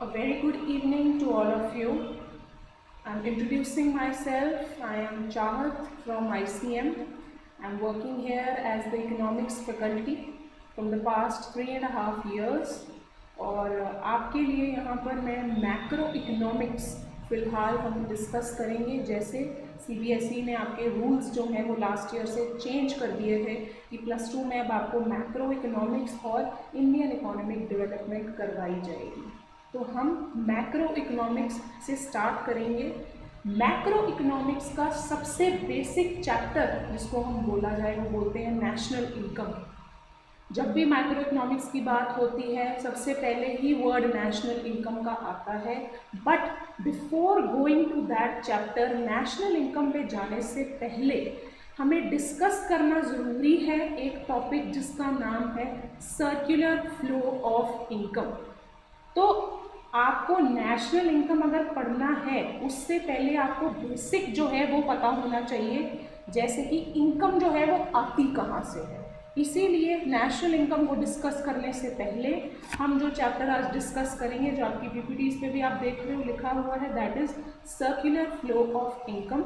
A very good evening to all of you. I'm introducing myself. I am Chahat from ICM. I'm working here as the economics faculty from the past 3.5 years. और आपके लिए यहाँ पर मैं macro economics फ़िलहाल हम discuss करेंगे। जैसे CBSE ने आपके रूल्स जो हैं वो लास्ट ईयर से चेंज कर दिए थे कि +2 में अब आपको मैक्रो इकोनॉमिक्स और इंडियन इकोनॉमिक डेवलपमेंट करवाई जाएगी। तो हम मैक्रो इकोनॉमिक्स से स्टार्ट करेंगे। मैक्रो इकोनॉमिक्स का सबसे बेसिक चैप्टर जिसको हम बोला जाए वो बोलते हैं नेशनल इनकम। जब भी मैक्रो इकोनॉमिक्स की बात होती है सबसे पहले ही वर्ड नेशनल इनकम का आता है। But before going to that chapter, national income पे जाने से पहले हमें डिस्कस करना ज़रूरी है एक टॉपिक जिसका नाम है सर्कुलर फ्लो ऑफ इनकम। तो आपको नेशनल इनकम अगर पढ़ना है उससे पहले आपको बेसिक जो है वो पता होना चाहिए, जैसे कि इनकम जो है वो आती कहाँ से है। इसीलिए नेशनल इनकम को डिस्कस करने से पहले हम जो चैप्टर आज डिस्कस करेंगे, जो आपकी PPTs पे भी आप देख रहे हो लिखा हुआ है, that is circular flow of income.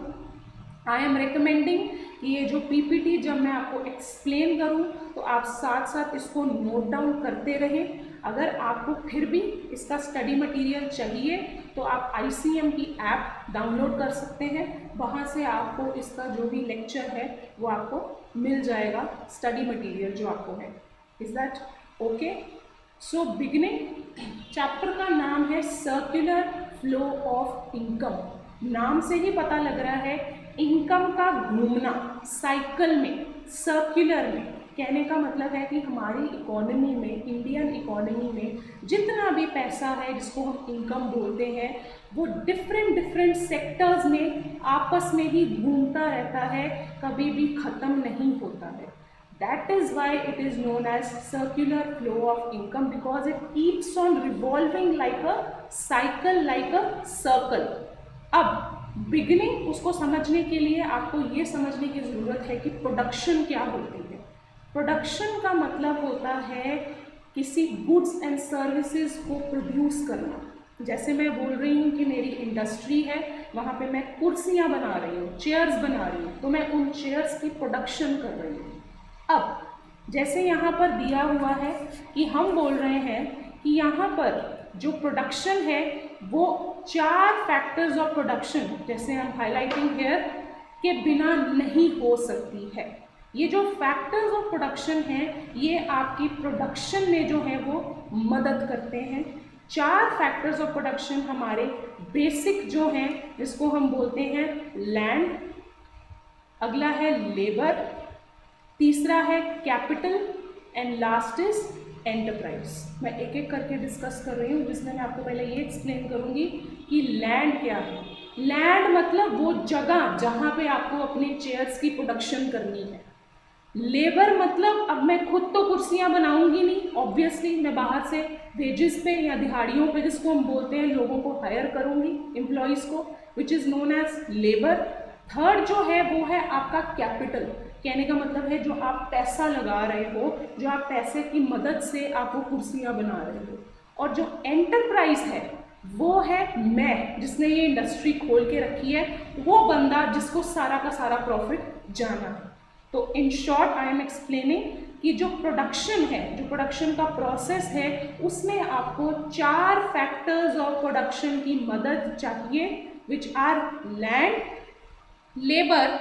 I am recommending कि ये जो PPT जब मैं आपको एक्सप्लेन करूँ तो आप साथ साथ इसको नोट डाउन करते रहें। अगर आपको फिर भी इसका स्टडी मटेरियल चाहिए तो आप ICM की ऐप डाउनलोड कर सकते हैं। वहाँ से आपको इसका जो भी लेक्चर है वो आपको मिल जाएगा, स्टडी मटेरियल जो आपको है। Is that okay? So beginning, chapter का नाम है सर्कुलर फ्लो ऑफ इनकम। नाम से ही पता लग रहा है इनकम का घूमना, साइकिल में, सर्कुलर में। कहने का मतलब है कि हमारी इकोनॉमी में, इंडियन इकोनॉमी में जितना भी पैसा है जिसको हम इनकम बोलते हैं वो डिफरेंट सेक्टर्स में आपस में ही घूमता रहता है, कभी भी ख़त्म नहीं होता है। That is why it is known as circular flow of income, because it keeps on revolving like a cycle, like a circle. अब बिगिनिंग उसको समझने के लिए आपको ये समझने की ज़रूरत है कि प्रोडक्शन क्या होती है। प्रोडक्शन का मतलब होता है किसी गुड्स एंड सर्विसेज को प्रोड्यूस करना। जैसे मैं बोल रही हूँ कि मेरी इंडस्ट्री है, वहाँ पे मैं कुर्सियाँ बना रही हूँ, चेयर्स बना रही हूँ, तो मैं उन चेयर्स की प्रोडक्शन कर रही हूँ। अब जैसे यहाँ पर दिया हुआ है कि हम बोल रहे हैं कि यहाँ पर जो प्रोडक्शन है वो 4 फैक्टर्स ऑफ प्रोडक्शन, जैसे हम हाईलाइटिंग हेयर, के बिना नहीं हो सकती है। ये जो फैक्टर्स ऑफ प्रोडक्शन हैं ये आपकी प्रोडक्शन में जो है वो मदद करते हैं। 4 फैक्टर्स ऑफ प्रोडक्शन हमारे बेसिक जो हैं जिसको हम बोलते हैं लैंड, अगला है लेबर, तीसरा है capital and last is enterprise. मैं एक एक करके डिस्कस कर रही हूँ, जिसमें मैं आपको पहले ये एक्सप्लेन करूँगी कि लैंड क्या है। लैंड मतलब वो जगह जहाँ पे आपको अपने चेयर्स की प्रोडक्शन करनी है। लेबर मतलब अब मैं खुद तो कुर्सियाँ बनाऊंगी नहीं, ऑब्वियसली मैं बाहर से वेजेस पे या दिहाड़ियों पे जिसको हम बोलते हैं लोगों को हायर करूँगी, एम्प्लॉयज़ को, which is known as labour. Third जो है वो है आपका कैपिटल। कहने का मतलब है जो आप पैसा लगा रहे हो, जो आप पैसे की मदद से आप वो कुर्सियाँ बना रहे हो। और जो एंटरप्राइज है वो है मैं, जिसने ये इंडस्ट्री खोल के रखी है, वो बंदा जिसको सारा का सारा प्रॉफिट जाना है। तो in short I am explaining कि जो प्रोडक्शन है, जो प्रोडक्शन का प्रोसेस है, उसमें आपको 4 फैक्टर्स ऑफ प्रोडक्शन की मदद चाहिए, which are land, labour,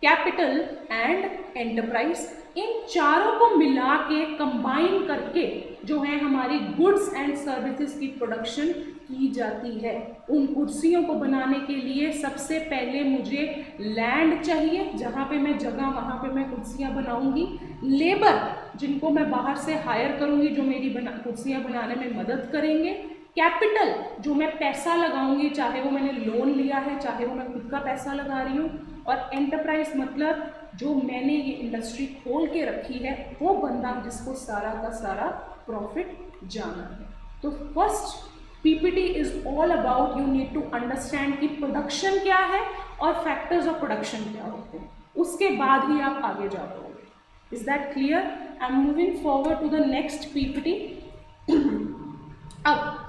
capital and enterprise. इन चारों को मिला के कंबाइन करके जो है हमारी गुड्स एंड सर्विसेज की प्रोडक्शन की जाती है। उन कुर्सियों को बनाने के लिए सबसे पहले मुझे लैंड चाहिए, जहाँ पे मैं जगह, वहाँ पे मैं कुर्सियाँ बनाऊंगी। लेबर, जिनको मैं बाहर से हायर करूँगी, जो मेरी कुर्सियाँ बनाने में मदद करेंगे। कैपिटल, जो मैं पैसा लगाऊंगी, चाहे वो मैंने लोन लिया है, चाहे वो मैं खुद का पैसा लगा रही हूँ। और एंटरप्राइज मतलब जो मैंने ये इंडस्ट्री खोल के रखी है, वो बंदा जिसको सारा का सारा प्रॉफिट जाना है। तो first PPT is all about, you need to understand कि प्रोडक्शन क्या है और फैक्टर्स ऑफ प्रोडक्शन क्या होते हैं, उसके बाद ही आप आगे जा पाओगे। Is that clear? I am moving forward to the next PPT। अब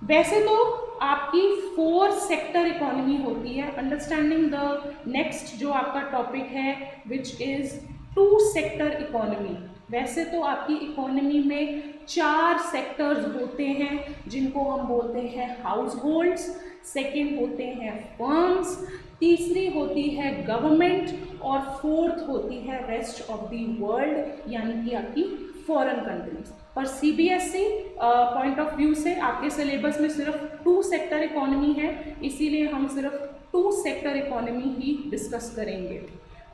वैसे तो आपकी 4 सेक्टर इकोनॉमी होती है। अंडरस्टैंडिंग द नेक्स्ट जो आपका टॉपिक है विच इज़ 2 सेक्टर इकोनॉमी। वैसे तो आपकी इकोनॉमी में 4 सेक्टर्स होते हैं जिनको हम बोलते हैं हाउस होल्ड्स, सेकेंड होते हैं फर्म्स, तीसरी होती है गवर्नमेंट और फोर्थ होती है रेस्ट ऑफ द वर्ल्ड यानी कि आपकी फॉरेन कंट्रीज। पर सीबीएसई पॉइंट ऑफ व्यू से आपके सिलेबस में सिर्फ 2 सेक्टर इकोनॉमी है, इसीलिए हम सिर्फ 2 सेक्टर इकोनॉमी ही डिस्कस करेंगे।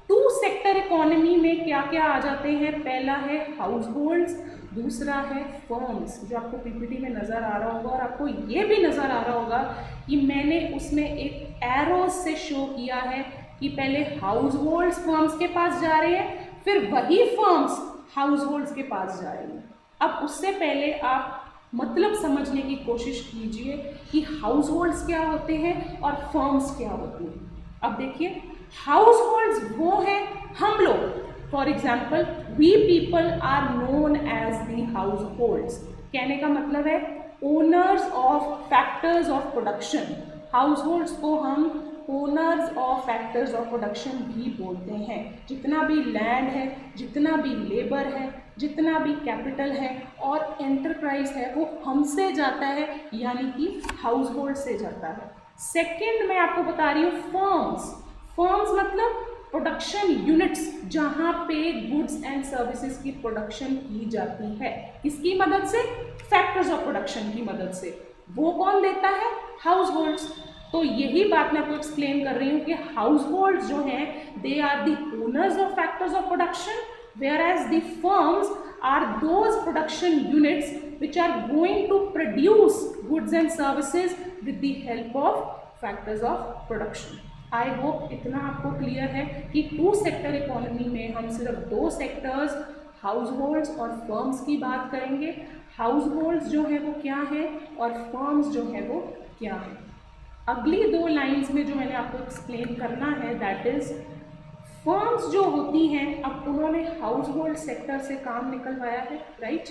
2 सेक्टर इकोनॉमी में क्या क्या आ जाते हैं? पहला है हाउस होल्ड्स, दूसरा है फर्म्स, जो आपको पीपीटी में नज़र आ रहा होगा, और आपको ये भी नज़र आ रहा होगा कि मैंने उसमें एक एरो से शो किया है कि पहले हाउस होल्ड्स फर्म्स के पास जा रहे हैं, फिर वही फर्म्स हाउस होल्ड्स के पास जा रही हैं। अब उससे पहले आप मतलब समझने की कोशिश कीजिए कि हाउस होल्ड्स क्या होते हैं और फर्म्स क्या होती हैं। अब देखिए, हाउस होल्ड्स वो हैं हम लोग। For example, we people are known as the households. कहने का मतलब है owners of factors of production. Households को हम owners of factors of production भी बोलते हैं। जितना भी लैंड है, जितना भी लेबर है, जितना भी कैपिटल है और एंटरप्राइज है वो हमसे जाता है, यानी कि हाउस होल्ड से जाता है। सेकंड मैं आपको बता रही हूँ फर्म्स। फर्म्स मतलब प्रोडक्शन यूनिट्स, जहाँ पे गुड्स एंड सर्विसेज की प्रोडक्शन की जाती है। किसकी मदद से? फैक्टर्स ऑफ प्रोडक्शन की मदद से। वो कौन देता है? House holds. तो यही बात मैं आपको एक्सप्लेन कर रही हूँ कि हाउस होल्ड्स जो हैं they are the owners of factors of production, whereas the firms are those production units which are going to produce goods and services with the help of factors of production. I hope इतना आपको clear है कि 2 sector economy में हम सिर्फ 2 sectors house holds और firms की बात करेंगे। हाउस होल्ड्स जो है वो क्या है और फर्म्स जो है वो क्या है। अगली 2 लाइन्स में जो मैंने आपको एक्सप्लेन करना है दैट इज फर्म्स जो होती हैं, अब उन्होंने हाउस होल्ड सेक्टर से काम निकलवाया है, राइट।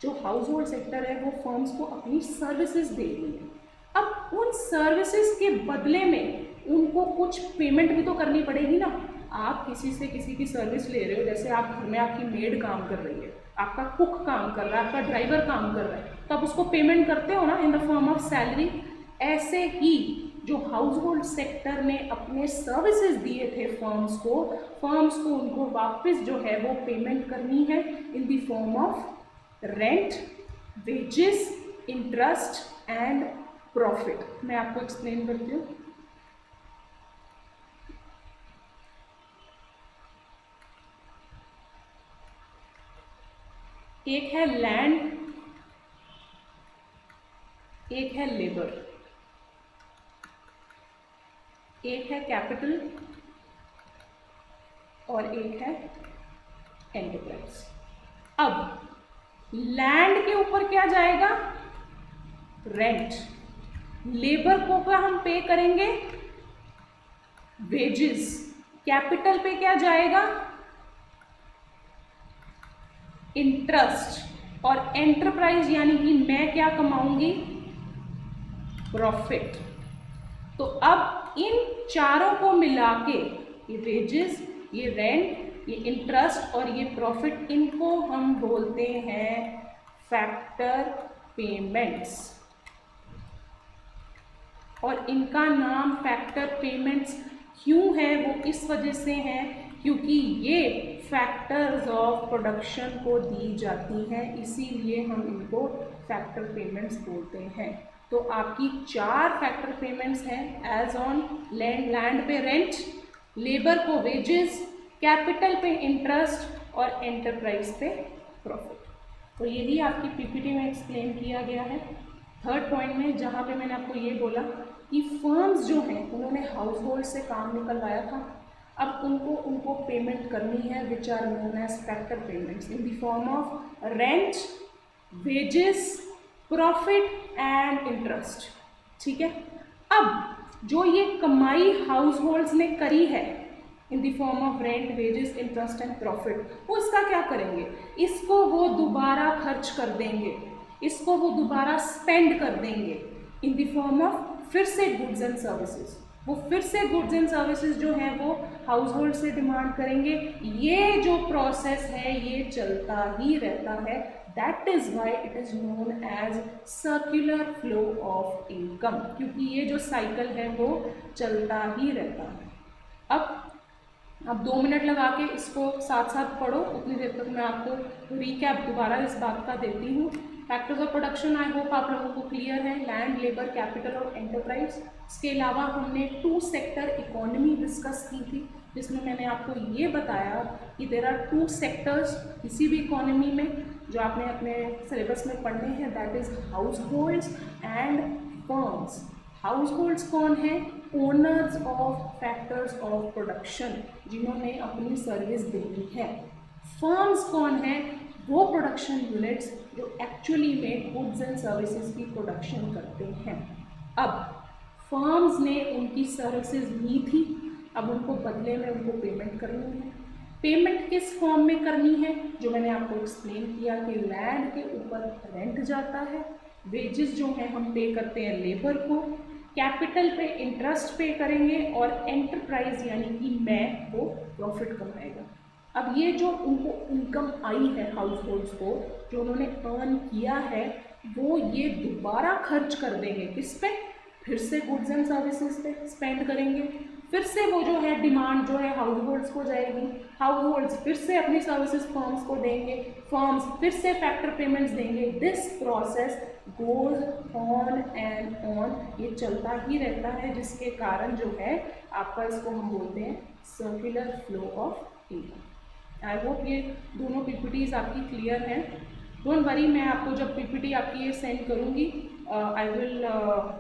जो हाउस होल्ड सेक्टर है वो फर्म्स को अपनी सर्विसेज दे रही है। अब उन सर्विसेज के बदले में उनको कुछ पेमेंट भी तो करनी पड़ेगी ना। आप किसी से किसी की सर्विस ले रहे हो, जैसे आप घर में आपकी मेड काम कर रही है, आपका कुक काम कर रहा है, आपका ड्राइवर काम कर रहा है, तो आप उसको पेमेंट करते हो ना इन द फॉर्म ऑफ सैलरी। ऐसे ही जो हाउस होल्ड सेक्टर ने अपने सर्विसेज दिए थे फर्म्स को उनको वापस जो है वो पेमेंट करनी है इन the form of rent, wages, interest and profit. मैं आपको एक्सप्लेन करती हूँ। एक है लैंड, एक है लेबर, एक है कैपिटल और एक है एंटरप्राइज। अब लैंड के ऊपर क्या जाएगा? रेंट। लेबर को क्या हम पे करेंगे? वेजेस। कैपिटल पे क्या जाएगा? इंटरेस्ट। और एंटरप्राइज यानी कि मैं क्या कमाऊंगी? प्रॉफिट। तो अब इन चारों को मिला के ये वेजेस, ये रेंट, ये इंटरेस्ट और ये प्रॉफिट, इनको हम बोलते हैं फैक्टर पेमेंट्स। और इनका नाम फैक्टर पेमेंट्स क्यों है? वो इस वजह से है क्योंकि ये फैक्टर्स ऑफ प्रोडक्शन को दी जाती हैं, इसीलिए हम इनको फैक्टर पेमेंट्स बोलते हैं। तो आपकी 4 फैक्टर पेमेंट्स हैं एज ऑन लैंड पे रेंट, लेबर को वेजेस, कैपिटल पे इंटरेस्ट और एंटरप्राइज पे प्रॉफिट। तो यही आपकी पीपीटी में एक्सप्लेन किया गया है। थर्ड पॉइंट में जहाँ पे मैंने आपको ये बोला कि फर्म्स जो हैं उन्होंने हाउस होल्ड से काम निकलवाया था, अब उनको पेमेंट करनी है which are known as factor payments in the form of rent, wages, profit and interest. ठीक है। अब जो ये कमाई हाउस होल्ड्स ने करी है इन the form of rent, wages, interest and profit, वो इसका क्या करेंगे? इसको वो दोबारा खर्च कर देंगे। इसको वो दोबारा स्पेंड कर देंगे इन द फॉर्म ऑफ फिर से गुड्स एंड सर्विसेज। वो फिर से गुड्स एंड सर्विसेज जो हैं वो हाउस होल्ड से डिमांड करेंगे। ये जो प्रोसेस है ये चलता ही रहता है। That is why it is known as circular flow of income, क्योंकि ये जो साइकिल है वो चलता ही रहता है। अब 2 मिनट लगा के इसको साथ साथ पढ़ो, उतनी देर तक मैं आपको रिकैप दोबारा इस बात का देती हूँ। Factors of production I hope आप लोगों को क्लियर है, लैंड, लेबर, कैपिटल और एंटरप्राइज। इसके अलावा हमने 2 सेक्टर इकोनॉमी डिस्कस की थी, जिसमें मैंने आपको ये बताया कि देयर आर 2 सेक्टर्स किसी भी इकोनॉमी में जो आपने अपने सिलेबस में पढ़ने हैं, that is house holds and firms. House holds कौन है? Owners of factors of production, जिन्होंने अपनी सर्विस देनी है। फर्म्स कौन है? वो प्रोडक्शन यूनिट्स जो एक्चुअली में गुड्स एंड सर्विसेज की प्रोडक्शन करते हैं। अब फर्म्स ने उनकी सर्विसेज ली थी, अब उनको बदले में उनको पेमेंट करनी है। पेमेंट किस फॉर्म में करनी है? जो मैंने आपको एक्सप्लेन किया कि लैंड के ऊपर रेंट जाता है, वेजेस जो हैं हम पे करते हैं लेबर को, कैपिटल पे इंटरेस्ट पे करेंगे और एंटरप्राइज यानी कि मैं वो प्रॉफिट कमाएगा। अब ये जो उनको इनकम आई है हाउस होल्ड्स को, जो उन्होंने अर्न किया है, वो ये दोबारा खर्च कर देंगे किस पे? फिर से गुड्स एंड सर्विसेज पे स्पेंड करेंगे। फिर से वो जो है डिमांड जो है हाउस होल्ड्स को जाएगी, हाउस होल्ड्स फिर से अपनी सर्विसेज फर्म्स को देंगे, फर्म्स फिर से फैक्टर पेमेंट्स देंगे। This process goes on and on, ये चलता ही रहता है, जिसके कारण जो है आपका इसको हम बोलते हैं circular flow of income. I hope ये दोनों पीपीटीज आपकी क्लियर हैं। डोंट वरी, मैं आपको जब पीपीटी आपकी ये सेंड करूँगी आई विल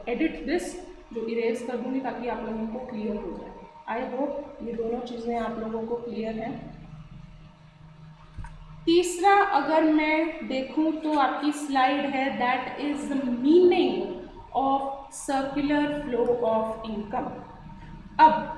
एडिट दिस, जो इरेज कर दूँगी ताकि आप लोगों को क्लियर हो जाए। आई होप ये दोनों चीज़ें आप लोगों को क्लियर हैं। तीसरा अगर मैं देखूं तो आपकी स्लाइड है, that is the meaning of circular flow of income. अब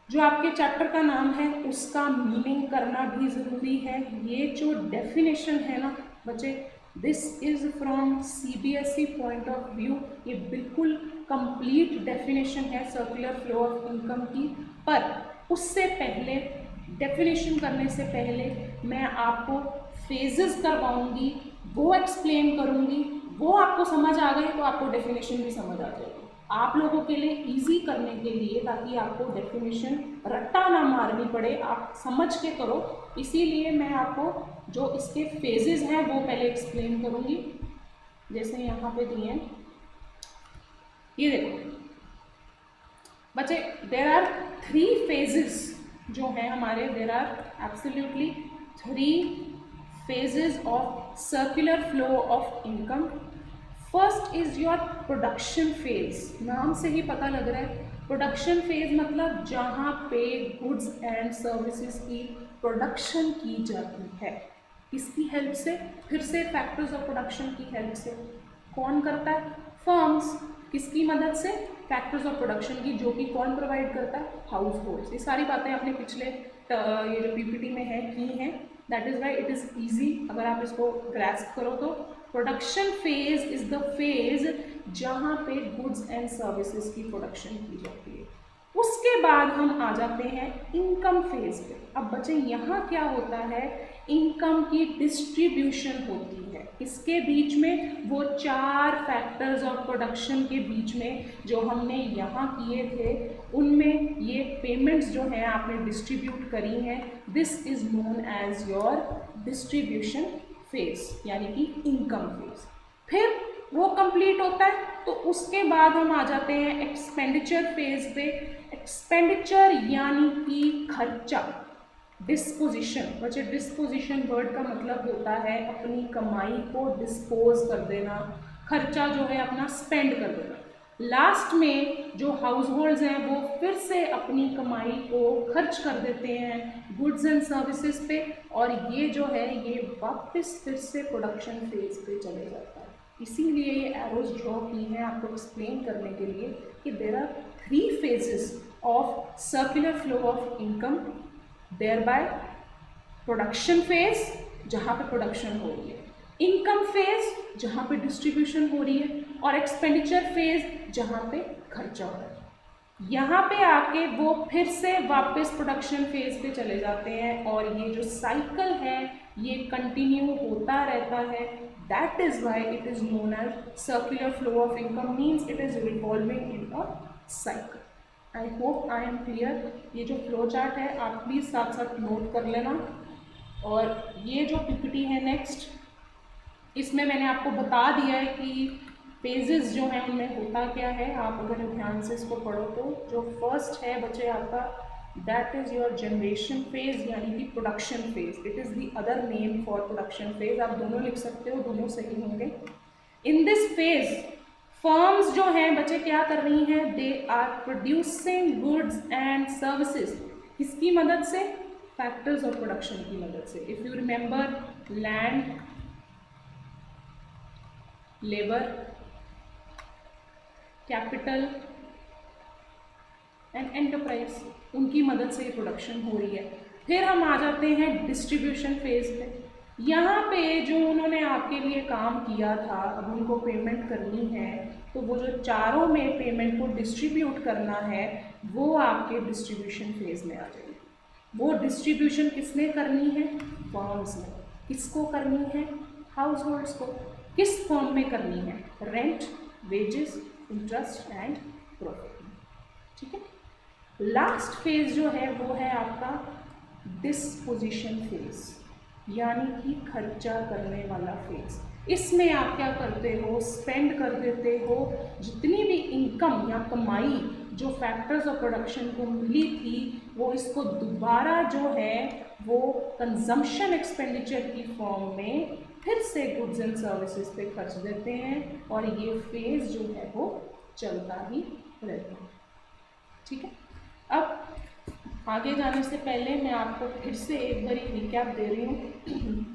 जो आपके चैप्टर का नाम है उसका मीनिंग करना भी ज़रूरी है। ये जो डेफिनेशन है ना बच्चे, this is from CBSE point of view, ये बिल्कुल कंप्लीट डेफिनेशन है सर्कुलर फ्लो ऑफ इनकम की। पर उससे पहले, डेफिनेशन करने से पहले मैं आपको फेजेस करवाऊंगी, वो एक्सप्लेन करूंगी, वो आपको समझ आ गए तो आपको डेफिनेशन भी समझ आ जाएगी। आप लोगों के लिए इजी करने के लिए, ताकि आपको डेफिनेशन रट्टा ना मारनी पड़े, आप समझ के करो, इसीलिए मैं आपको जो इसके फेजेस हैं वो पहले एक्सप्लेन करूंगी। जैसे यहाँ पे दिए हैं, ये देखो बच्चे, देर आर 3 फेजेस जो हैं हमारे, there are absolutely 3 phases of circular flow of income. First is your production phase. नाम से ही पता लग रहा है प्रोडक्शन फेज मतलब जहाँ पे गुड्स एंड सर्विसेज की प्रोडक्शन की जाती है। किसकी हेल्प से? फिर से फैक्टर्स ऑफ प्रोडक्शन की हेल्प से। कौन करता है? फर्म्स। किसकी मदद से? फैक्टर्स ऑफ प्रोडक्शन की, जो कि कौन प्रोवाइड करता है? House holds. ये सारी बातें आपने पिछले ये जो पीपीटी में है की हैं। That is why it is easy अगर आप इसको ग्रैस्प करो तो। Production phase is the phase जहाँ पे गुड्स एंड सर्विसेज की प्रोडक्शन की जाती है। उसके बाद हम आ जाते हैं इनकम फेज पे। अब बच्चे यहाँ क्या होता है? इनकम की डिस्ट्रीब्यूशन होती है। इसके बीच में वो 4 फैक्टर्स ऑफ प्रोडक्शन के बीच में जो हमने यहाँ किए थे, उनमें ये पेमेंट्स जो हैं आपने डिस्ट्रीब्यूट करी हैं। This is known as your distribution phase, यानी कि इनकम फेज। फिर वो कंप्लीट होता है तो उसके बाद हम आ जाते हैं एक्सपेंडिचर फेज पे। एक्सपेंडिचर यानी कि खर्चा, डिस्पोजिशन। बच्चे डिस्पोजिशन वर्ड का मतलब होता है अपनी कमाई को डिस्पोज कर देना, खर्चा जो है अपना स्पेंड कर देना। लास्ट में जो हाउस होल्ड्स हैं वो फिर से अपनी कमाई को खर्च कर देते हैं गुड्स एंड सर्विसेज पे, और ये जो है ये वापस फिर से प्रोडक्शन फेज पे चले जाता है। इसीलिए ये एरोज ड्रॉ की हैं आपको एक्सप्लेन करने के लिए कि there are 3 phases of circular flow of income. There by production phase, जहाँ पे प्रोडक्शन हो रही है, इनकम फेज जहाँ पे डिस्ट्रीब्यूशन हो रही है, और एक्सपेंडिचर फेज जहाँ पे खर्चा हो रहा है। यहाँ पे आके वो फिर से वापस प्रोडक्शन फेज पे चले जाते हैं, और ये जो साइकिल है ये कंटिन्यू होता रहता है। That is why it is known as circular flow of income, means it is revolving in a cycle. I hope I am clear. ये जो फ्लो चार्ट है आप प्लीज़ साथ साथ नोट कर लेना। और ये जो पीपीटी है नेक्स्ट, इसमें मैंने आपको बता दिया है कि फेजेस जो हैं उनमें होता क्या है। आप अगर ध्यान से इसको पढ़ो तो जो फर्स्ट है बच्चे आपका, that is your generation phase, यानी कि production phase. It is the other name for production phase. आप दोनों लिख सकते हो, दोनों सही होंगे। इन दिस फेज फर्म्स जो हैं बच्चे क्या कर रही हैं, they are producing goods and services. किसकी मदद से? फैक्टर्स ऑफ प्रोडक्शन की मदद से। If you remember, land, labour, capital and enterprise, उनकी मदद से ये प्रोडक्शन हो रही है। फिर हम आ जाते हैं डिस्ट्रीब्यूशन फेज पे। यहाँ पे जो उन्होंने आपके लिए काम किया था, अब उनको पेमेंट करनी है, तो वो जो चारों में पेमेंट को डिस्ट्रीब्यूट करना है वो आपके डिस्ट्रीब्यूशन फेज में आ जाएगी। वो डिस्ट्रीब्यूशन किसने करनी है? फर्म्स ने। किसको करनी है? हाउस होल्ड्स को। किस फॉर्म में करनी है? Rent, wages, interest and profit. ठीक है। लास्ट फेज जो है वो है आपका डिस्पोजिशन फेज, यानी कि खर्चा करने वाला फेज। इसमें आप क्या करते हो? स्पेंड कर देते हो जितनी भी इनकम या कमाई जो फैक्टर्स ऑफ प्रोडक्शन को मिली थी, वो इसको दोबारा जो है वो कंजम्पशन एक्सपेंडिचर की फॉर्म में फिर से गुड्स एंड सर्विसेज पे खर्च देते हैं, और ये फेज जो है वो चलता ही रहता है। ठीक है। अब आगे जाने से पहले मैं आपको फिर से एक बार रिकैप दे रही हूँ,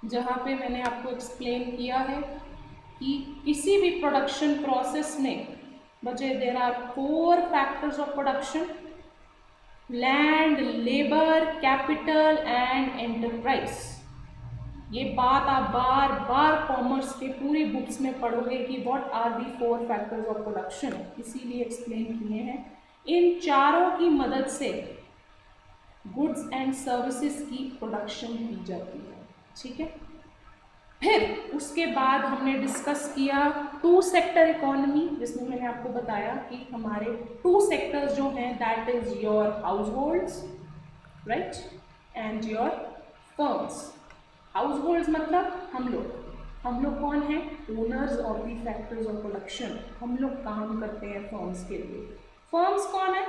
जहाँ पे मैंने आपको एक्सप्लेन किया है कि किसी भी प्रोडक्शन प्रोसेस में बच्चे there are 4 factors of production: land, labour, capital and enterprise. ये बात आप बार बार कॉमर्स के पूरी बुक्स में पढ़ोगे कि what are the 4 factors of production, इसीलिए एक्सप्लेन किए हैं। इन चारों की मदद से गुड्स एंड सर्विसेज की प्रोडक्शन की जाती है। ठीक है। फिर उसके बाद हमने डिस्कस किया 2 सेक्टर इकोनॉमी, जिसमें मैंने आपको बताया कि हमारे 2 सेक्टर्स जो हैं, that is your house holds, right, and your firms. House holds मतलब हम लोग कौन हैं? Owners of the factors of production. हम लोग काम करते हैं फर्म्स के लिए। फर्म्स कौन है?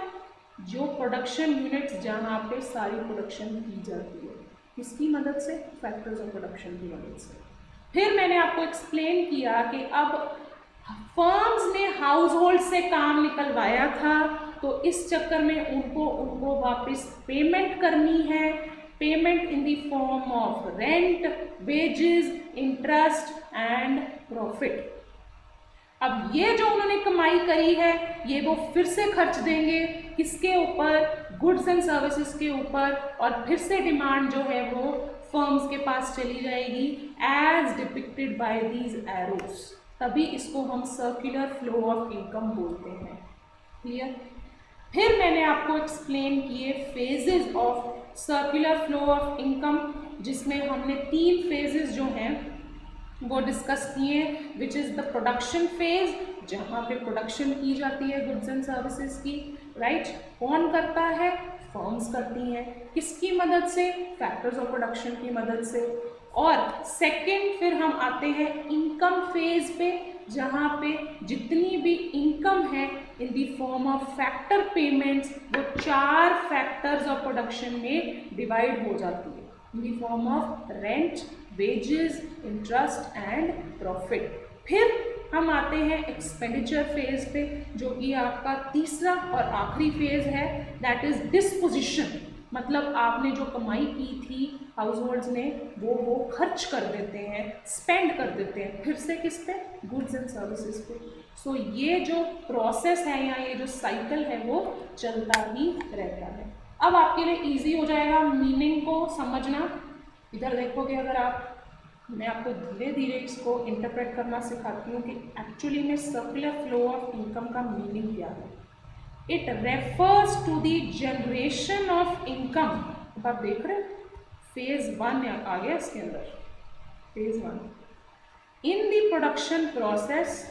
जो प्रोडक्शन यूनिट्स जहाँ पे सारी प्रोडक्शन की जाती है। किसकी मदद से? फैक्टर्स ऑफ प्रोडक्शन की मदद से। फिर मैंने आपको एक्सप्लेन किया कि अब फर्म्स ने हाउस होल्ड से काम निकलवाया था, तो इस चक्कर में उनको वापस पेमेंट करनी है। Payment in the form of rent, wages, interest and profit. अब ये जो उन्होंने कमाई करी है ये वो फिर से खर्च देंगे किसके ऊपर? गुड्स एंड सर्विसेज के ऊपर, और फिर से डिमांड जो है वो फर्म्स के पास चली जाएगी as depicted by these arrows. तभी इसको हम सर्कुलर फ्लो ऑफ इनकम बोलते हैं। क्लियर? फिर मैंने आपको एक्सप्लेन किए phases of circular flow of income, जिसमें हमने 3 फेजेस जो हैं वो डिस्कस किए, which is the production phase, जहाँ पे प्रोडक्शन की जाती है गुड्स एंड सर्विसेज की, राइट। कौन करता है? फर्म्स करती हैं। किसकी मदद से? फैक्टर्स ऑफ प्रोडक्शन की मदद से। और सेकंड फिर हम आते हैं इनकम फेज पे, जहाँ पे जितनी भी इनकम है इन the form of factor payments वो 4 फैक्टर्स ऑफ प्रोडक्शन में डिवाइड हो जाती है इन the form of rent, wages, interest and profit. फिर हम आते हैं एक्सपेंडिचर फेज पे, जो कि आपका तीसरा और आखिरी फेज है, दैट इज डिस्पोजिशन। मतलब आपने जो कमाई की थी हाउस होल्ड्स ने वो खर्च कर देते हैं, स्पेंड कर देते हैं, फिर से किस पे? गुड्स एंड सर्विसेज पे। सो ये जो प्रोसेस है या ये जो साइकिल है वो चलता ही रहता है। अब आपके लिए इजी हो जाएगा मीनिंग को समझना। इधर देखोगे अगर आप, मैं आपको धीरे धीरे इसको इंटरप्रेट करना सिखाती हूँ कि एक्चुअली में सर्कुलर फ्लो ऑफ इनकम का मीनिंग क्या है। It refers to the generation of income. अब आप देख रहे हैं फेज 1 आ गया इसके अंदर, phase 1 in the production process,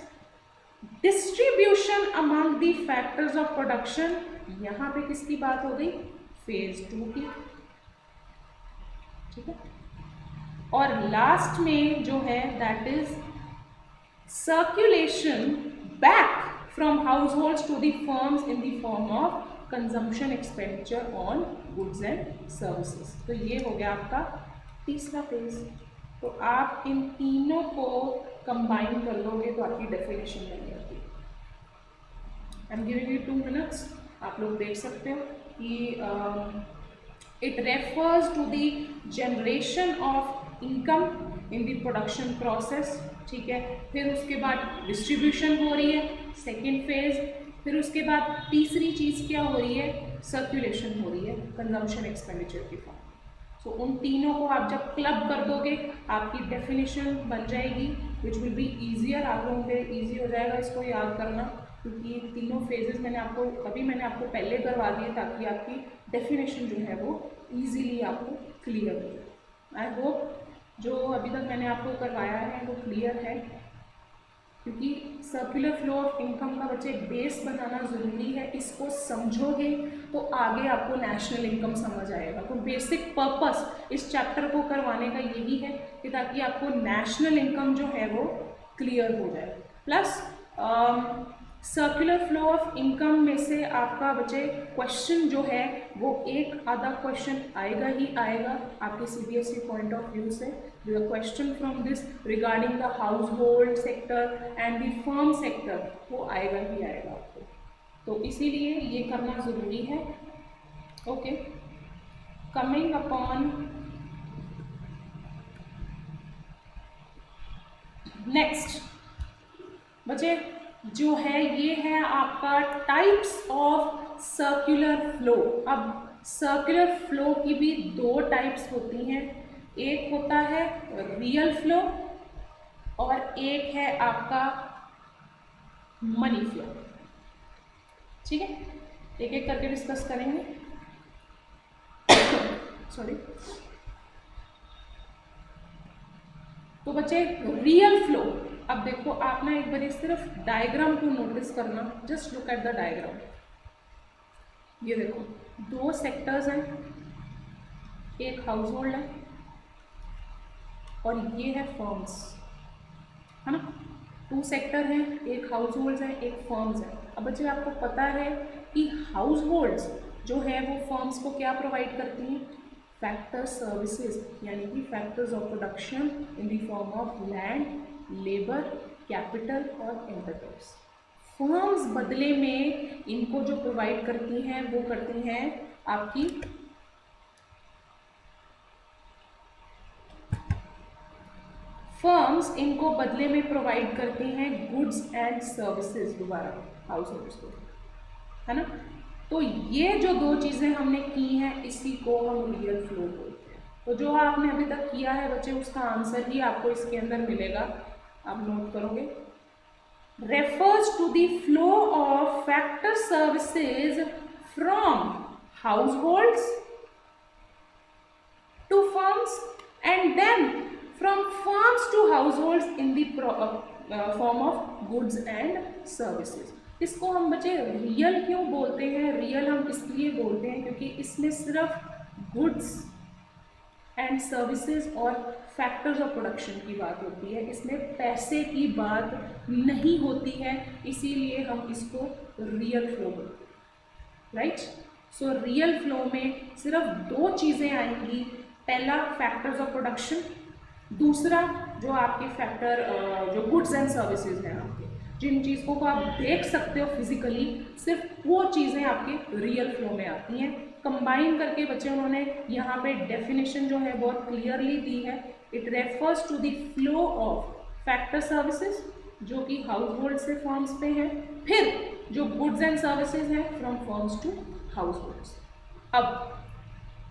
distribution among the factors of production. यहाँ पे किसकी बात हो गई, फेज 2 की, ठीक है। और लास्ट में जो है that is circulation back from households to the firms in the form of consumption expenditure on goods and services. तो ये हो गया आपका तीसरा फेज। तो आप इन तीनों को कंबाइन कर लोगे तो आपकी डेफिनेशन बन जाती है। I am giving you 2 minutes, आप लोग देख सकते हो कि it refers to the generation of income in the production process, ठीक है। फिर उसके बाद डिस्ट्रीब्यूशन हो रही है, सेकेंड फेज। फिर उसके बाद तीसरी चीज़ क्या हो रही है, सर्कुलेशन हो रही है कंजम्पशन एक्सपेंडिचर की फॉर्म। सो उन तीनों को आप जब क्लब कर दोगे आपकी डेफिनेशन बन जाएगी, विच विल बी ईजियर। आप लोगों के ईजी हो जाएगा इसको याद करना, क्योंकि ये तीनों फेजेस मैंने आपको पहले करवा दिए ताकि आपकी डेफिनेशन जो है वो ईजीली आपको क्लियर हो जाए। आई होप जो अभी तक मैंने आपको करवाया है वो क्लियर है, क्योंकि सर्कुलर फ्लो ऑफ इनकम का बच्चे बेस बनाना ज़रूरी है। इसको समझोगे तो आगे आपको नेशनल इनकम समझ आएगा। तो बेसिक पर्पस इस चैप्टर को करवाने का यही है कि ताकि आपको नेशनल इनकम जो है वो क्लियर हो जाए। Plus circular flow of income में से आपका बच्चे क्वेश्चन जो है वो एक आधा क्वेश्चन आएगा ही आएगा आपके सीबीएसई पॉइंट ऑफ व्यू से। The question from this regarding the house hold sector and the firm sector वो आएगा ही आएगा आपको, तो इसीलिए ये करना ज़रूरी है। ओके, कमिंग अपॉन नेक्स्ट बच्चे जो है ये है आपका टाइप्स ऑफ सर्कुलर फ्लो। अब सर्कुलर फ्लो की भी 2 टाइप्स होती हैं, एक होता है रियल फ्लो और एक है आपका मनी फ्लो, ठीक है। एक एक करके डिस्कस करेंगे। सॉरी। तो बच्चे रियल फ्लो, अब देखो आप ना एक बार सिर्फ डायग्राम को नोटिस करना, just look at the diagram. ये देखो 2 सेक्टर्स हैं, एक हाउस होल्ड है और ये है फर्म्स, है ना। 2 सेक्टर हैं, एक हाउस होल्ड है एक फर्म्स है। अब बच्चे आपको पता है कि हाउस होल्ड्स जो है वो फर्म्स को क्या प्रोवाइड करती हैं, फैक्टर सर्विसेज, यानी कि factors of production in the form of land, labour, capital और एंटरप्राइज। फर्म्स बदले में इनको जो प्रोवाइड करती हैं वो करती हैं आपकी फर्म्स इनको बदले में प्रोवाइड करती हैं गुड्स एंड सर्विसेज, दोबारा हाउस होल्ड्स को, है ना। तो ये जो 2 चीज़ें हमने की हैं इसी को हम रियल फ्लो बोलते हैं। तो जो आपने अभी तक किया है बच्चे उसका आंसर ही आपको इसके अंदर मिलेगा, आप नोट करोगे। Refers to the flow of factor services from households to firms and then from firms to households in the form of goods and services. इसको हम बच्चे रियल क्यों बोलते हैं, रियल हम इसलिए बोलते हैं क्योंकि इसमें सिर्फ गुड्स एंड सर्विसेज और फैक्टर्स ऑफ प्रोडक्शन की बात होती है, इसमें पैसे की बात नहीं होती है, इसीलिए हम इसको रियल फ्लो बोलते हैं, राइट। सो रियल फ्लो में सिर्फ 2 चीज़ें आएंगी, पहला फैक्टर्स ऑफ प्रोडक्शन, दूसरा जो आपके फैक्टर जो गुड्स एंड सर्विसेज हैं आपके, जिन चीज़ों को आप देख सकते हो फिजिकली, सिर्फ वो चीज़ें आपके रियल फ्लो में आती हैं। कंबाइन करके बच्चे उन्होंने यहाँ पे डेफिनेशन जो है बहुत क्लियरली दी है। It refers to the flow of factor services जो कि हाउस होल्ड से फर्म्स पे हैं, फिर जो गुड्स एंड सर्विसेज हैं from firms to households. अब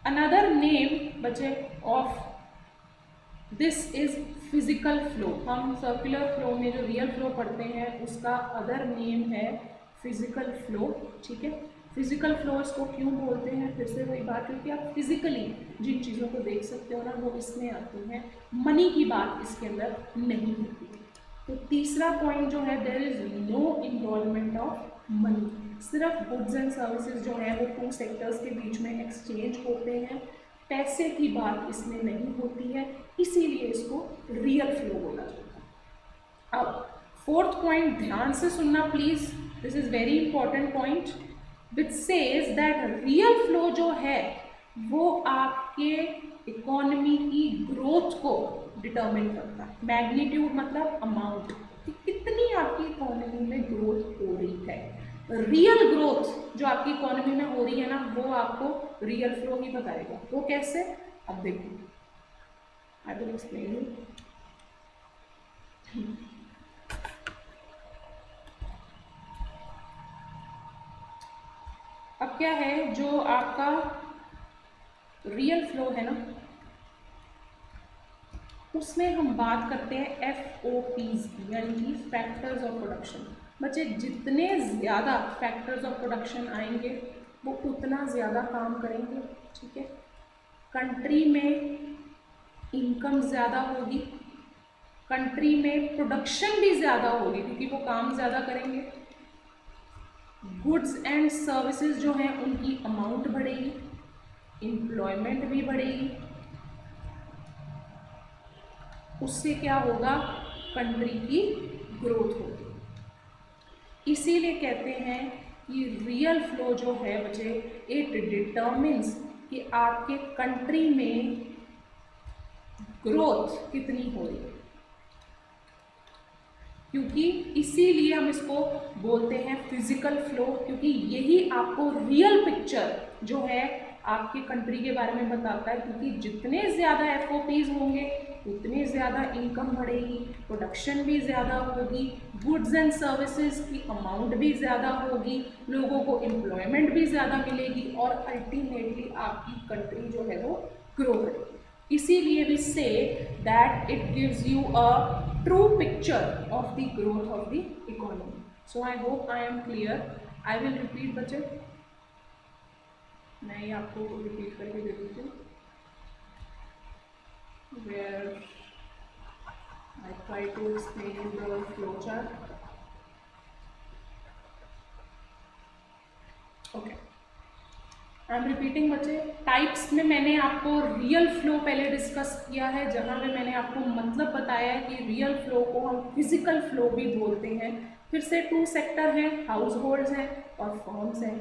अनदर नेम बच्चे of this is physical flow. हम सर्कुलर फ्लो में जो रियल फ्लो पढ़ते हैं उसका अदर नेम है फिजिकल फ्लो। ठीक है, फिजिकल फ्लो इसको क्यों बोलते हैं, फिर से वही बात, क्योंकि आप फिजिकली जिन चीज़ों को देख सकते हो ना वो इसमें आती हैं, मनी की बात इसके अंदर नहीं होती है। तो तीसरा पॉइंट जो है, there is no involvement of money. सिर्फ गुड्स एंड सर्विसेज जो है वो टू सेक्टर्स के बीच में एक्सचेंज होते हैं, पैसे की बात इसमें नहीं होती है, इसीलिए इसको रियल फ्लो बोला जाता है। अब फोर्थ पॉइंट ध्यान से सुनना please, this is very important point which says that real flow जो है वो आपके इकोनॉमी की ग्रोथ को डिटरमिन करता है। मैग्नीट्यूड मतलब अमाउंट, कि कितनी आपकी इकोनॉमी में ग्रोथ हो रही है। रियल ग्रोथ जो आपकी इकोनॉमी में हो रही है ना वो आपको रियल फ्लो ही बताएगा। वो कैसे, अब देखो, आई विल एक्सप्लेन यू। अब क्या है, जो आपका रियल फ्लो है ना उसमें हम बात करते हैं FOPs की, यानी कि फैक्टर्स ऑफ प्रोडक्शन। बच्चे जितने ज़्यादा फैक्टर्स ऑफ प्रोडक्शन आएंगे वो उतना ज़्यादा काम करेंगे। ठीक है, कंट्री में इनकम ज़्यादा होगी, कंट्री में प्रोडक्शन भी ज़्यादा होगी क्योंकि वो काम ज़्यादा करेंगे, गुड्स एंड सर्विसेज जो हैं उनकी अमाउंट बढ़ेगी, एम्प्लॉयमेंट भी बढ़ेगी, उससे क्या होगा, कंट्री की ग्रोथ होगी। इसीलिए कहते हैं कि रियल फ्लो जो है बच्चे, इट डिटर्मिन्स कि आपके कंट्री में ग्रोथ कितनी हो रही है, क्योंकि इसीलिए हम इसको बोलते हैं फिजिकल फ्लो, क्योंकि यही आपको रियल पिक्चर जो है आपके कंट्री के बारे में बताता है। क्योंकि जितने ज़्यादा FOPs होंगे उतनी ज़्यादा इनकम बढ़ेगी, प्रोडक्शन भी ज़्यादा होगी, गुड्स एंड सर्विसेज की अमाउंट भी ज़्यादा होगी, लोगों को एम्प्लॉयमेंट भी ज़्यादा मिलेगी और अल्टीमेटली आपकी कंट्री जो है वो ग्रो करेगी। इसीलिए we say that it gives you a true picture of the growth of the economy. So I hope I am clear. I will repeat बच्चे, मैं ये आपको रिपीट करके दे देती हूँ, where I try to explain the flow chart. Okay, I am repeating बच्चे। Types में मैंने आपको रियल फ्लो पहले डिस्कस किया है, जहाँ पे मैंने आपको मतलब बताया है कि रियल फ्लो को हम फिजिकल फ्लो भी बोलते हैं। फिर से टू सेक्टर हैं, हाउस होल्ड्स हैं और फर्म्स हैं।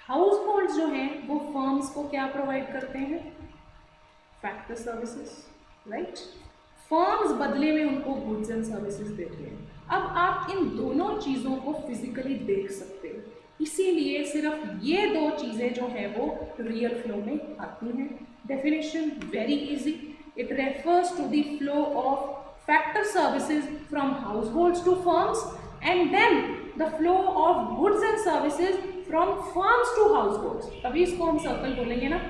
हाउस होल्ड्स जो हैं वो फर्म्स को क्या प्रोवाइड करते हैं, फैक्टर सर्विसेज, राइट। फर्म्स बदले में उनको गुड्स एंड सर्विसेज देते हैं। अब आप इन दोनों चीज़ों को फिजिकली देख सकते हो, इसीलिए सिर्फ ये दो चीज़ें जो है वो रियल फ्लो में आती हैं। Definition very easy, it refers to the flow of factor services from households to firms and then the flow of goods and services from firms to households. तभी इसको हम circle बोलेंगे ना।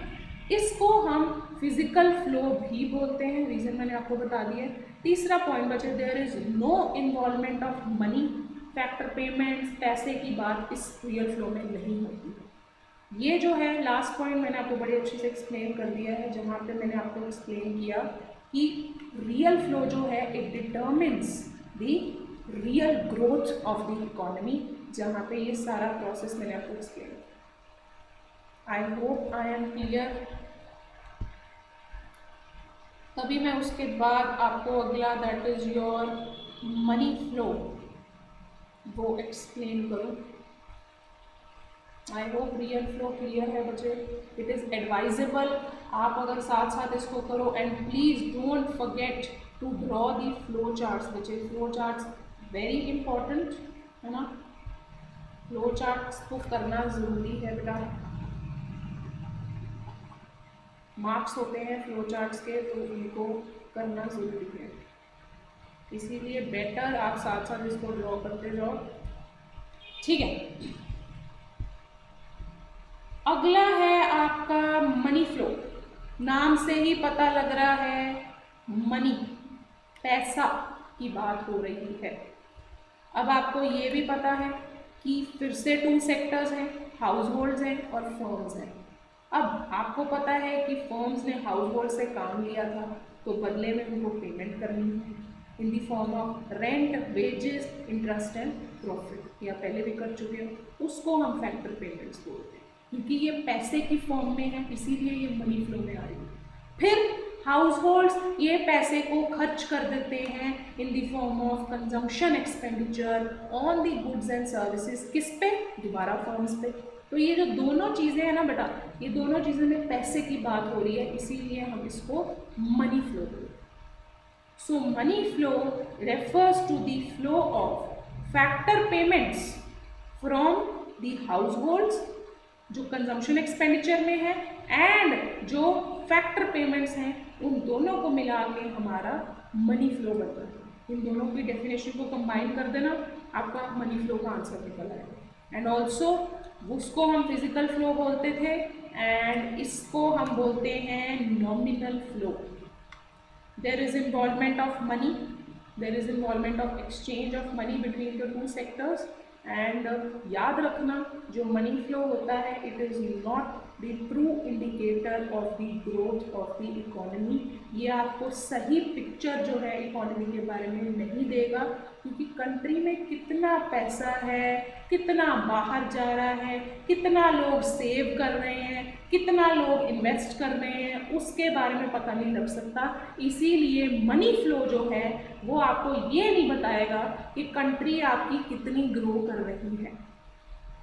इसको हम फिजिकल फ्लो भी बोलते हैं, रीजन मैंने आपको बता दिया। तीसरा पॉइंट बचे, there is no involvement of money, factor payments, पैसे की बात इस रियल फ्लो में नहीं होती। ये जो है लास्ट पॉइंट मैंने आपको बड़े अच्छे से एक्सप्लेन कर दिया है, जहाँ पे मैंने आपको एक्सप्लेन किया कि रियल फ्लो जो है it determines the real growth of the economy, जहाँ पे ये सारा प्रोसेस मैंने आपको एक्सप्लेन किया। आई होप आई एम क्लियर। तभी मैं उसके बाद आपको अगला that is your money flow वो एक्सप्लेन करूँ। I hope real flow clear है बच्चे। इट इज़ एडवाइजेबल आप अगर साथ साथ इसको करो, and please don't forget to draw the flow charts बच्चे। फ्लो चार्ट्स वेरी इंपॉर्टेंट है ना, फ्लो चार्ट्स को करना ज़रूरी है बेटा। मार्क्स होते हैं फ्लो चार्ट्स के, तो उनको करना ज़रूरी है, इसीलिए बेटर आप साथ साथ इसको ड्रॉ करते जाओ। ठीक है, अगला है आपका मनी फ्लो। नाम से ही पता लग रहा है मनी, पैसा की बात हो रही है। अब आपको ये भी पता है कि फिर से 2 सेक्टर्स हैं, हाउस होल्ड्स हैं और फर्म्स हैं। अब आपको पता है कि फर्म्स ने हाउस होल्ड से काम लिया था तो बदले में उनको पेमेंट करनी है इन the form of rent, wages, interest and profit, या पहले भी कर चुके हो, उसको हम फैक्टर पेमेंट्स बोलते हैं। क्योंकि ये पैसे की फॉर्म में है इसीलिए ये मनी फ्लो में आ रही है। फिर हाउस होल्ड्स ये पैसे को खर्च कर देते हैं इन the form of consumption expenditure on the goods and services, किस पे, दोबारा फर्म्स पे। तो ये जो दोनों चीज़ें हैं ना बेटा, ये दोनों चीज़ें में पैसे की बात हो रही है, इसीलिए हम इसको मनी फ्लो बोलते हैं। So money flow refers to the flow of factor payments from the households जो कंजम्पशन एक्सपेंडिचर में है एंड जो फैक्टर पेमेंट्स हैं, उन दोनों को मिला के हमारा मनी फ्लो बनता है। इन दोनों की डेफिनेशन को कंबाइन कर देना, आपका मनी फ्लो का आंसर निकल आएगा। एंड ऑल्सो उसको हम फिजिकल फ्लो बोलते थे एंड इसको हम बोलते हैं nominal flow. There is involvement of money, there is involvement of exchange of money between the 2 sectors. And याद रखना, जो मनी फ्लो होता है it is not the true indicator of the growth of the economy. ये आपको सही picture जो है इकोनॉमी के बारे में नहीं देगा, क्योंकि कंट्री में कितना पैसा है, कितना बाहर जा रहा है, कितना लोग सेव कर रहे हैं, कितना लोग इन्वेस्ट कर रहे हैं, उसके बारे में पता नहीं लग सकता। इसीलिए मनी फ्लो जो है वो आपको ये नहीं बताएगा कि कंट्री आपकी कितनी ग्रो कर रही है।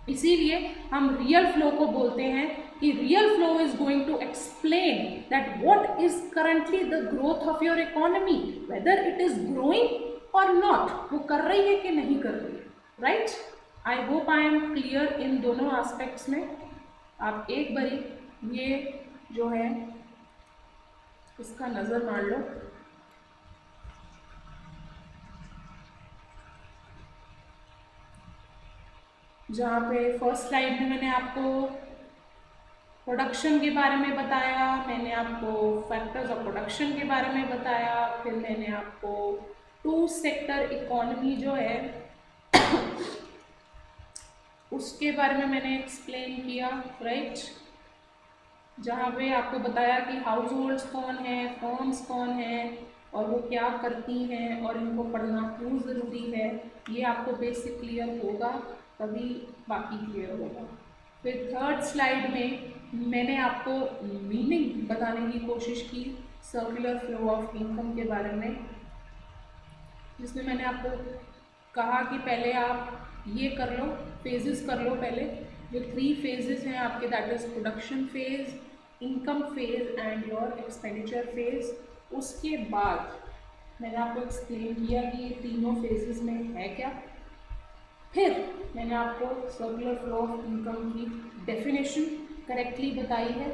इसीलिए हम रियल फ्लो को बोलते हैं कि real flow is going to explain that what is currently the growth of your economy, whether it is growing और नॉट, वो कर रही है कि नहीं कर रही है, right. I hope I am clear in दोनों एस्पेक्ट्स में। आप एक बारी ये जो है इसका नज़र मार लो। जहाँ पे फर्स्ट स्लाइड में मैंने आपको प्रोडक्शन के बारे में बताया, मैंने आपको फैक्टर्स ऑफ प्रोडक्शन के बारे में बताया, फिर मैंने आपको 2 सेक्टर इकोनॉमी जो है उसके बारे में मैंने एक्सप्लेन किया, राइट। जहाँ पे आपको बताया कि हाउस होल्ड्स कौन है, फर्म्स कौन है और वो क्या करती हैं और इनको पढ़ना क्यों ज़रूरी है, ये आपको बेसिक क्लियर होगा तभी बाकी क्लियर होगा। फिर थर्ड स्लाइड में मैंने आपको मीनिंग बताने की कोशिश की सर्कुलर फ्लो ऑफ इनकम के बारे में, जिसमें मैंने आपको कहा कि पहले आप ये कर लो, फेजेस कर लो पहले। जो 3 फेजेस हैं आपके, that is production phase, income phase and your expenditure phase. उसके बाद मैंने आपको एक्सप्लेन किया कि ये तीनों फेजेस में है क्या। फिर मैंने आपको सर्कुलर फ्लो ऑफ इनकम की डेफिनेशन करेक्टली बताई है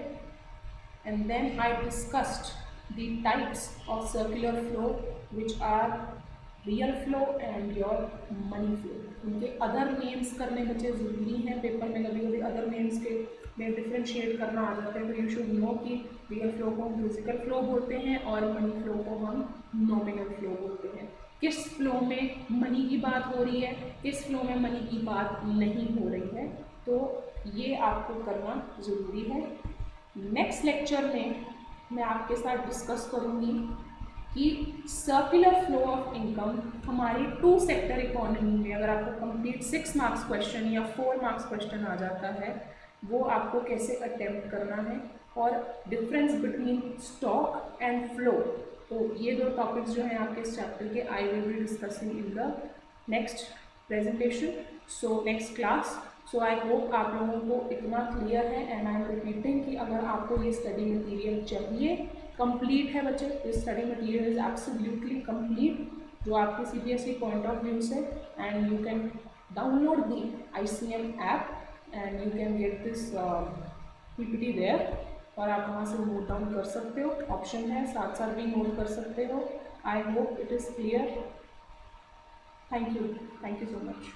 and then I discussed the types of circular flow which are real flow and your money flow. उनके अदर नेम्स करने बच्चे ज़रूरी हैं, पेपर में कभी कभी अदर नेम्स के में डिफ्रेंशिएट करना आ जाता है। तो यू शुड नो कि रियल फ्लो को हम फिजिकल फ्लो बोलते हैं और मनी फ्लो को हम नॉमिनल फ्लो बोलते हैं। किस फ्लो में मनी की बात हो रही है, किस फ्लो में मनी की बात नहीं हो रही है, तो ये आपको करना ज़रूरी है। नेक्स्ट लेक्चर में मैं आपके साथ डिस्कस करूँगी कि सर्कुलर फ्लो ऑफ इनकम हमारी 2 सेक्टर इकोनॉमी में, अगर आपको कंप्लीट 6 मार्क्स क्वेश्चन या 4 मार्क्स क्वेश्चन आ जाता है, वो आपको कैसे अटेम्प्ट करना है, और difference between stock and flow. तो ये 2 टॉपिक्स जो हैं आपके इस चैप्टर के, I will be discussing in the next presentation, so next class. So I hope आप लोगों को इतना क्लियर है एंड आई एम रिपीटिंग कि अगर आपको ये स्टडी मटेरियल चाहिए, कंप्लीट है बच्चे, this study material is absolutely complete जो आपके CBSE पॉइंट ऑफ व्यू से, and you can download the ICM app and you can get this PPT there, और आप वहाँ से नोट डाउन कर सकते हो, ऑप्शन है, साथ साथ भी नोट कर सकते हो। I hope it is clear. Thank you so much.